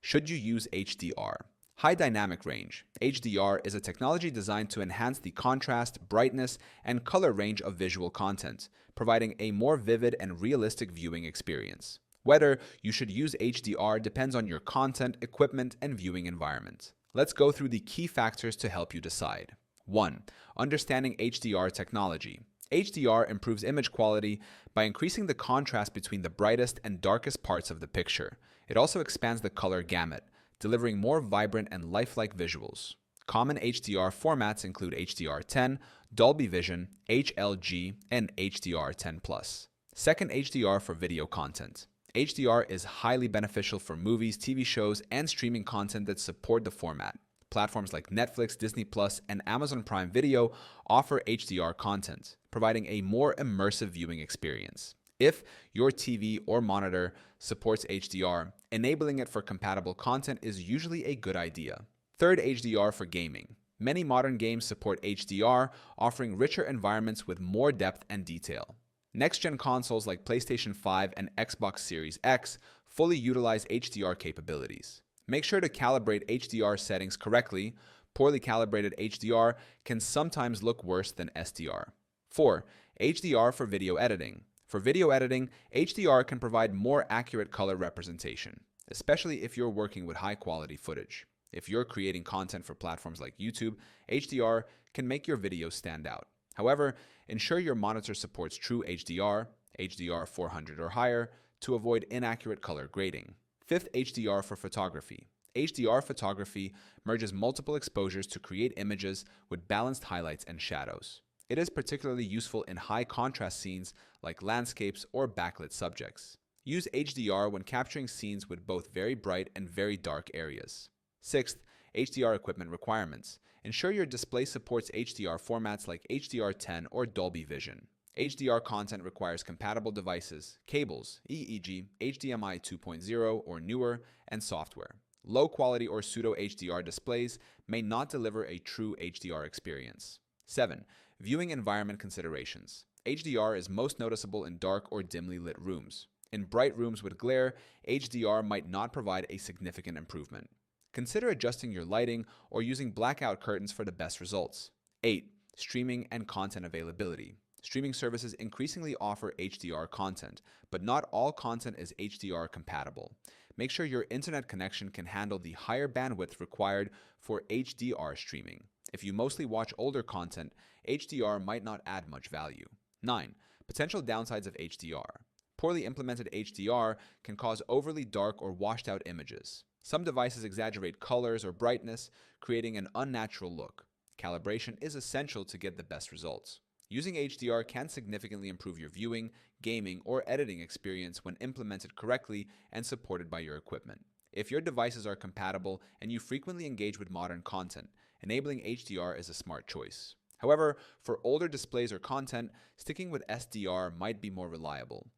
Should you use HDR? High Dynamic Range. HDR is a technology designed to enhance the contrast, brightness, and color range of visual content, providing a more vivid and realistic viewing experience. Whether you should use HDR depends on your content, equipment, and viewing environment. Let's go through the key factors to help you decide. 1. Understanding HDR technology. HDR improves image quality by increasing the contrast between the brightest and darkest parts of the picture. It also expands the color gamut, delivering more vibrant and lifelike visuals. Common HDR formats include HDR10, Dolby Vision, HLG, and HDR10+. Second, HDR for video content. HDR is highly beneficial for movies, TV shows, and streaming content that support the format. Platforms like Netflix, Disney+, and Amazon Prime Video offer HDR content, providing a more immersive viewing experience. If your TV or monitor supports HDR, enabling it for compatible content is usually a good idea. Third, HDR for gaming. Many modern games support HDR, offering richer environments with more depth and detail. Next-gen consoles like PlayStation 5 and Xbox Series X fully utilize HDR capabilities. Make sure to calibrate HDR settings correctly. Poorly calibrated HDR can sometimes look worse than SDR. 4. HDR for video editing. For video editing, HDR can provide more accurate color representation, especially if you're working with high-quality footage. If you're creating content for platforms like YouTube, HDR can make your videos stand out. However, ensure your monitor supports true HDR, HDR 400 or higher, to avoid inaccurate color grading. Fifth, HDR for photography. HDR photography merges multiple exposures to create images with balanced highlights and shadows. It is particularly useful in high-contrast scenes like landscapes or backlit subjects. Use HDR when capturing scenes with both very bright and very dark areas. Sixth, HDR equipment requirements. Ensure your display supports HDR formats like HDR10 or Dolby Vision. HDR content requires compatible devices, cables, e.g. HDMI 2.0 or newer, and software. Low-quality or pseudo-HDR displays may not deliver a true HDR experience. 7. Viewing environment considerations. HDR is most noticeable in dark or dimly lit rooms. In bright rooms with glare, HDR might not provide a significant improvement. Consider adjusting your lighting or using blackout curtains for the best results. 8. Streaming and content availability. Streaming services increasingly offer HDR content, but not all content is HDR compatible. Make sure your internet connection can handle the higher bandwidth required for HDR streaming. If you mostly watch older content, HDR might not add much value. 9. Potential downsides of HDR. Poorly implemented HDR can cause overly dark or washed out images. Some devices exaggerate colors or brightness, creating an unnatural look. Calibration is essential to get the best results. Using HDR can significantly improve your viewing, gaming, or editing experience when implemented correctly and supported by your equipment. If your devices are compatible and you frequently engage with modern content, enabling HDR is a smart choice. However, for older displays or content, sticking with SDR might be more reliable.